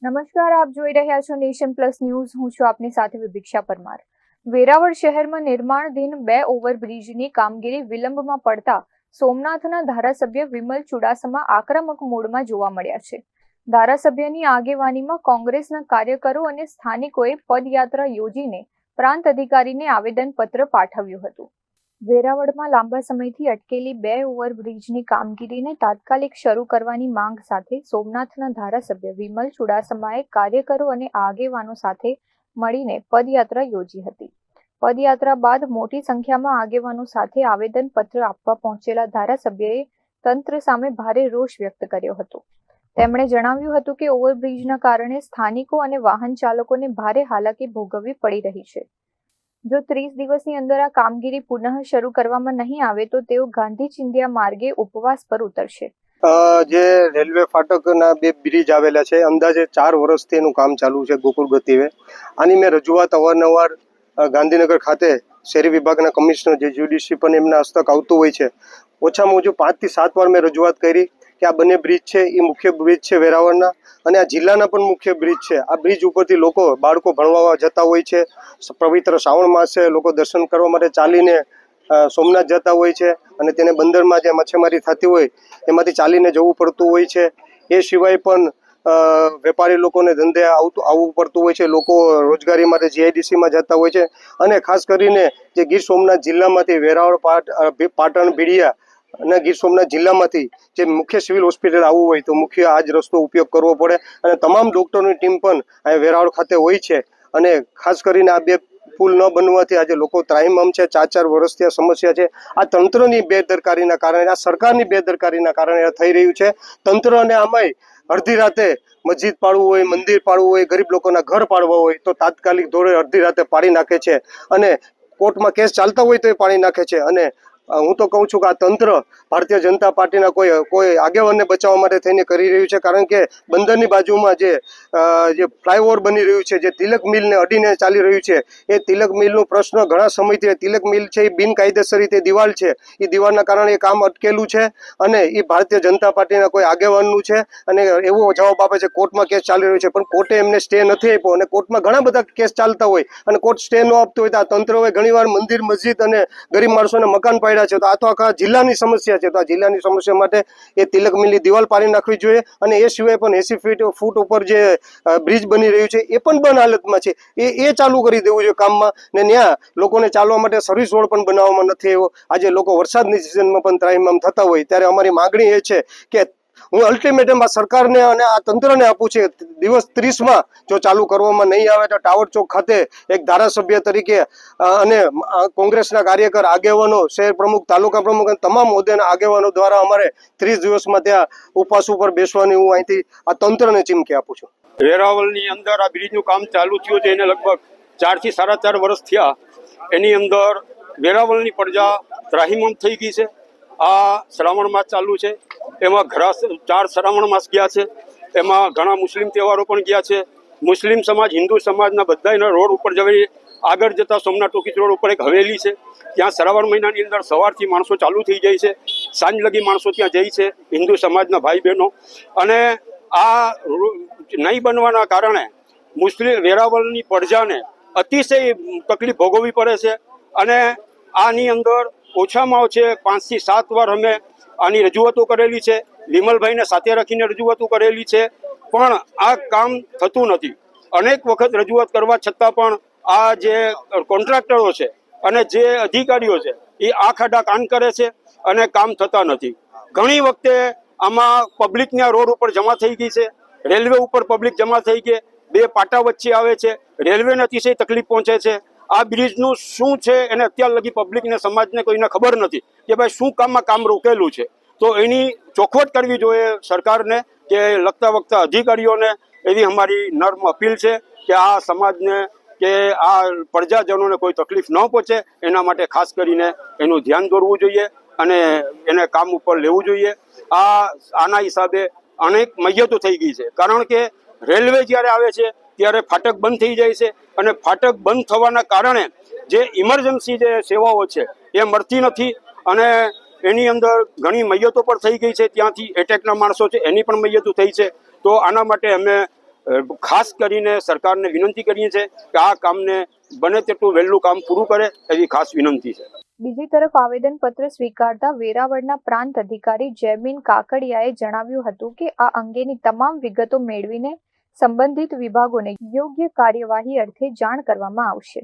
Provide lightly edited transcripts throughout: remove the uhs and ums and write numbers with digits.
નમસ્કાર, આપ જોઈ રહ્યા છો નેશન પ્લસ ન્યૂઝ. હું છું આપની સાથે વિભિક્ષા પરમાર. વેરાવળ શહેરમાં નિર્માણાધીન 2 ઓવરબ્રિજની કામગીરી વિલંબમાં પડતા સોમનાથના ધારાસભ્ય વિમલ ચુડાસમા આક્રમક મોડમાં જોવા મળ્યા છે. ધારાસભ્યની આગેવાનીમાં કોંગ્રેસના કાર્યકરો અને સ્થાનિકોએ પદયાત્રા યોજીને પ્રાંત અધિકારીને આવેદનપત્ર પાઠવ્યું હતું. વેરાવળમાં લાંબા સમયથી અટકેલી 2 ઓવરબ્રિજની કામગીરીને તાત્કાલિક શરૂ કરવાની માંગ સાથે સોમનાથના ધારાસભ્ય વિમલ ચુડાસમાએ કાર્યકરો અને આગેવાનો સાથે મળીને પદયાત્રા યોજી હતી. પદયાત્રા બાદ મોટી સંખ્યામાં આગેવાનો સાથે આવેદનપત્ર આપવા પહોંચેલા ધારાસભ્યએ તંત્ર સામે ભારે રોષ વ્યક્ત કર્યો હતો. તેમણે જણાવ્યું હતું કે ઓવરબ્રિજના કારણે સ્થાનિકો અને વાહન ચાલકોને ભારે હાલાકી ભોગવવી પડી રહી છે. જો 30 દિવસની અંદર આ કામગીરી પુનઃ શરૂ કરવામાં નહીં આવે તો તેઓ ગાંધી ચિંધ્યા માર્ગે ઉપવાસ પર ઉતરશે. જે રેલવે ફાટકના 2 બ્રિજ આવેલા છે, અંદાજે 4 વર્ષથી એનું કામ ચાલુ છે ગોકુળ ગતિવે. આની મેં રજૂઆત અવારનવાર ગાંધીનગર ખાતે શહેરી વિભાગના કમિશનર જે જ્યુડિશી પણ એમના હસ્તક આવતું હોય છે. ઓછામાં ઓછું 5 થી 7 વાર મેં રજૂઆત કરી કે આ બંને બ્રિજ છે એ મુખ્ય બ્રિજ છે વેરાવળના, અને આ જિલ્લાના પણ મુખ્ય બ્રિજ છે. આ બ્રિજ ઉપરથી બાળકો ભણવા જતા હોય છે. પવિત્ર શ્રાવણ માસે લોકો દર્શન કરવા માટે ચાલીને સોમનાથ જતા હોય છે, અને તેને બંદરમાં જે મચ્છીમારી થતી હોય એમાંથી ચાલીને જવું પડતું હોય છે. એ સિવાય પણ વેપારી લોકોને ધંધે આવવું પડતું હોય છે. લોકો રોજગારી માટે જીઆઈડીસીમાં જતા હોય છે, અને ખાસ કરીને જે ગીર સોમનાથ જિલ્લામાંથી વેરાવળ, પાટણ, ભીડિયા અને ગીર સોમનાથ જિલ્લામાંથી જે મુખ્ય સિવિલ હોસ્પિટલ આવવું હોય તો મુખ્ય આ જ રસ્તો ઉપયોગ કરવો પડે, અને તમામ ડોક્ટરોની ટીમ પણ અહીં વેરાવળ ખાતે હોય છે. અને ખાસ કરીને આ 2 પુલ ન બનવાથી આજે લોકો ત્રાહિમામ છે. 4 વર્ષથી આ સમસ્યા છે. આ તંત્રની બેદરકારીના કારણે, આ સરકારની બેદરકારીના કારણે થઈ રહ્યું છે. તંત્ર અને આમાંય અડધી રાતે મસ્જિદ પાડવું હોય, મંદિર પાડવું હોય, ગરીબ લોકોના ઘર પાડવા હોય તો તાત્કાલિક ધોરણે અડધી રાતે પાડી નાખે છે, અને કોર્ટમાં કેસ ચાલતા હોય તો એ પાડી નાખે છે. અને હું તો કહું છું કે આ તંત્ર ભારતીય જનતા પાર્ટીના કોઈ આગેવાનને બચાવવા માટે થઈને કરી રહ્યું છે. કારણ કે બંદરની બાજુમાં જે ફ્લાયઓવર બની રહ્યું છે, જે તિલક મિલને અડીને ચાલી રહ્યું છે, એ તિલક મિલનો પ્રશ્ન ઘણા સમયથી, તિલક મિલ છે એ બિનકાયદેસર રીતે દિવાલ છે, એ દિવાલના કારણે એ કામ અટકેલું છે, અને એ ભારતીય જનતા પાર્ટીના કોઈ આગેવાનનું છે. અને એવો જવાબ આપે છે કોર્ટમાં કેસ ચાલી રહ્યો છે, પણ કોર્ટે એમને સ્ટે નથી આપ્યો, અને કોર્ટમાં ઘણા બધા કેસ ચાલતા હોય અને કોર્ટ સ્ટે ન આપતો હોય તો આ તંત્રોએ ઘણીવાર મંદિર, મસ્જિદ અને ગરીબ માણસોને મકાન પાડ્યા છે. તો આ તો આખા જિલ્લાની સમસ્યા છે. તો આ જિલ્લાની સમસ્યા માટે એ તિલક મિલની દિવાલ પાડી નાખવી જોઈએ, અને એ સિવાય પણ 80 ફૂટ ઉપર જે બ્રિજ બની રહ્યું છે એ પણ બંધ હાલતમાં છે, એ ચાલુ કરી દેવું જોઈએ કામમાં. ને ત્યાં લોકોને ચાલવા માટે સર્વિસ રોડ પણ બનાવવામાં નથી આવ્યો. આજે લોકો વરસાદની સિઝનમાં પણ ત્રાહિમામ થતા હોય ત્યારે અમારી માગણી એ છે કે હું અલ્ટિમેટમ આ સરકારને અને આ તંત્રને આપું છે, દિવસ 30માં જો ચાલુ કરવામાં નહીં આવે તો ટાવર ચોક ખાતે એક ધારાસભ્ય તરીકે અને કોંગ્રેસના કાર્યકર, આગેવાનો, શહેર પ્રમુખ, તાલુકા પ્રમુખ અને તમામ હોદ્દેના આગેવાનો દ્વારા અમારે 30 દિવસમાં ત્યાં ઉપવાસ ઉપર બેસવાની હું અહીંથી આ તંત્રને ચીમકી આપું છું. વેરાવળની અંદર આ બ્રિજનું કામ ચાલુ થયું છે, એને લગભગ 4 થી 4.5 વર્ષ થયા. એની અંદર વેરાવળની પ્રજા ત્રાહિમામ થઈ ગઈ છે. આ શ્રાવણ માસ ચાલુ છે, એમાં 4 શ્રાવણ માસ ગયા છે, એમાં ઘણા મુસ્લિમ તહેવારો પણ ગયા છે. મુસ્લિમ સમાજ, હિન્દુ સમાજના બધાના રોડ ઉપર જવી. આગળ જતા સોમનાથ ટોકીસ રોડ ઉપર એક હવેલી છે, ત્યાં શ્રાવણ મહિનાની અંદર સવારથી માણસો ચાલુ થઈ જાય છે, સાંજ લગી માણસો ત્યાં જાય છે, હિન્દુ સમાજના ભાઈ બહેનો. અને આ નહીં બનવાના કારણે વેરાવળની પ્રજાને અતિશય તકલીફ ભોગવવી પડે છે. અને આની અંદર ઓછામાં ઓછે 5 થી 7 વાર અમે આની રજૂઆતો કરેલી છે, વિમલભાઈને સાથે રાખીને રજૂઆતો કરેલી છે, પણ આ કામ થતું નથી. અનેક વખત રજૂઆત કરવા છતાં પણ આ જે કોન્ટ્રાક્ટરો છે અને જે અધિકારીઓ છે એ આંખ આડા કાન કરે છે અને કામ થતા નથી. ઘણી વખતે આમાં પબ્લિકના રોડ ઉપર જમા થઈ ગઈ છે, રેલવે ઉપર પબ્લિક જમા થઈ ગઈ, 2 પાટા વચ્ચે આવે છે, રેલવેને અતિશય તકલીફ પહોંચે છે. આ બ્રિજનું શું છે એને અત્યાર લગી પબ્લિકને, સમાજને કોઈને ખબર નથી કે ભાઈ શું કામ રોકેલું છે. તો એની ચોખવટ કરવી જોઈએ સરકારને, કે લગતા વખતા અધિકારીઓને એવી અમારી નર્મ અપીલ છે કે આ સમાજને, કે આ પ્રજાજનોને કોઈ તકલીફ ન પહોંચે એના માટે ખાસ કરીને એનું ધ્યાન દોરવું જોઈએ અને એને કામ ઉપર લેવું જોઈએ. આના હિસાબે અનેક મૈયતો થઈ ગઈ છે, કારણ કે રેલવે જ્યારે આવે છે ત્યારે ફાટક બંધ થઈ જાય છે, અને ફાટક બંધ થવાના કારણે જે ઇમરજન્સી જે સેવાઓ છે એ મળતી નથી, અને એની અંદર ઘણી મૈયતો પણ થઈ ગઈ છે. ત્યાંથી એટેકના માણસો છે એની પણ મૈયતો થઈ છે. તો આના માટે અમે ખાસ કરીને સરકારને વિનંતી કરીએ છીએ કે આ કામને બને તેટલું વહેલું કામ પૂરું કરે એવી ખાસ વિનંતી છે. બીજી તરફ આવેદનપત્ર સ્વીકારતા વેરાવળના પ્રાંત અધિકારી જયમીન કાકડિયાએ જણાવ્યું હતું કે આ અંગેની તમામ વિગતો મેળવીને સંબંધિત વિભાગોને યોગ્ય કાર્યવાહી અર્થે જાણ કરવામાં આવશે.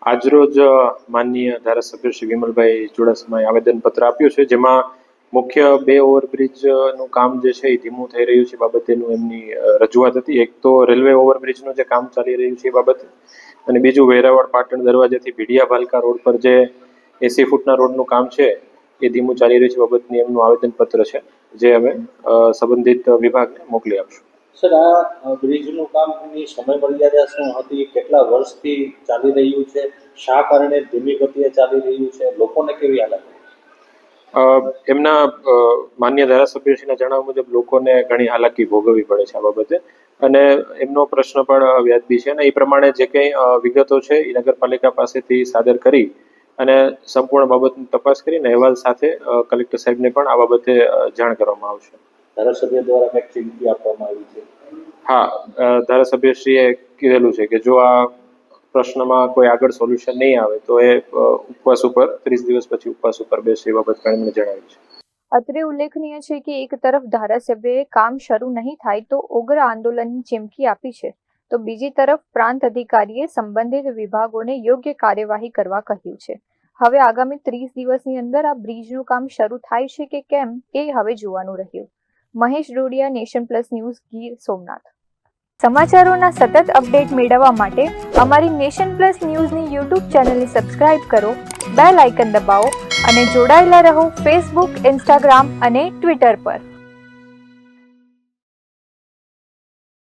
આજરોજ માનનીય ધારાસભ્ય શ્રી વિમલભાઈ ચુડાસમાએ આવેદનપત્ર આપ્યું છે, જેમાં મુખ્ય 2 ઓવરબ્રિજનું કામ જે છે એ ધીમું થઈ રહ્યું છે બાબતેનું એમની રજૂઆત હતી. એક તો રેલવે ઓવરબ્રિજનું જે કામ ચાલી રહ્યું છે એ બાબતે, અને બીજું વેરાવળ પાટણ દરવાજાથી ભીડિયા ભાલકા રોડ પર જે 80 ફૂટના રોડનું કામ છે એ ધીમું ચાલી રહ્યું છે બાબતની એમનું આવેદનપત્ર છે, જે અમે સંબંધિત વિભાગને મોકલી આપશું. સર, આ બ્રિજનું કામની સમય મર્યાદા શું હતી, કેટલા વર્ષથી ચાલી રહ્યું છે, શા કારણે ધીમી ગતિએ ચાલી રહ્યું છે, લોકોને કેવી હાલત? એમના માન્ય ધારાસભ્યશ્રીના જણાવ્યા મુજબ લોકોને ઘણી હાલાકી ભોગવવી પડે છે આ બાબતે, અને એમનો પ્રશ્ન પણ વ્યાજબી છે, અને એ પ્રમાણે જે કંઈ વિગતો છે એ નગરપાલિકા પાસેથી સાદર કરી અને સંપૂર્ણ બાબતની તપાસ કરીને અહેવાલ સાથે કલેક્ટર સાહેબને પણ આ બાબતે જાણ કરવામાં આવશે. ધારાસભ્ય દ્વારા કંઈક ચીમકી આપવામાં આવી છે? હા, ધારાસભ્યશ્રીએ કીધેલું છે કે જો આ પ્રશ્નમાં કોઈ આગળ સોલ્યુશન નહીં આવે તો એ ઉપવાસ ઉપર 30 દિવસ પછી ઉપવાસ ઉપર બેસે એ બાબત પણ એમણે જણાવ્યું છે. અત્રે ઉલ્લેખનીય છે કે એક તરફ ધારાસભ્યએ કામ શરૂ નહીં થાય તો ઉગ્ર આંદોલનની ચીમકી આપી છે, તો બીજી તરફ પ્રાંત અધિકારીએ સંબંધિત વિભાગોને યોગ્ય કાર્યવાહી કરવા કહ્યું છે. હવે આગામી 30 દિવસની અંદર આ બ્રિજનું કામ શરૂ થાય છે કે કેમ એ હવે જોવાનું રહ્યું. Mahesh Dodiya, nation plus news, Gir Somnath. સમાચારોના સતત અપડેટ મેળવવા માટે અમારી નેશન પ્લસ ન્યૂઝની યુટ્યુબ ચેનલને સબસ્ક્રાઇબ કરો, બેલ આઇકન દબાવો અને જોડાયેલા રહો ફેસબુક, ઇન્સ્ટાગ્રામ અને ટ્વિટર પર.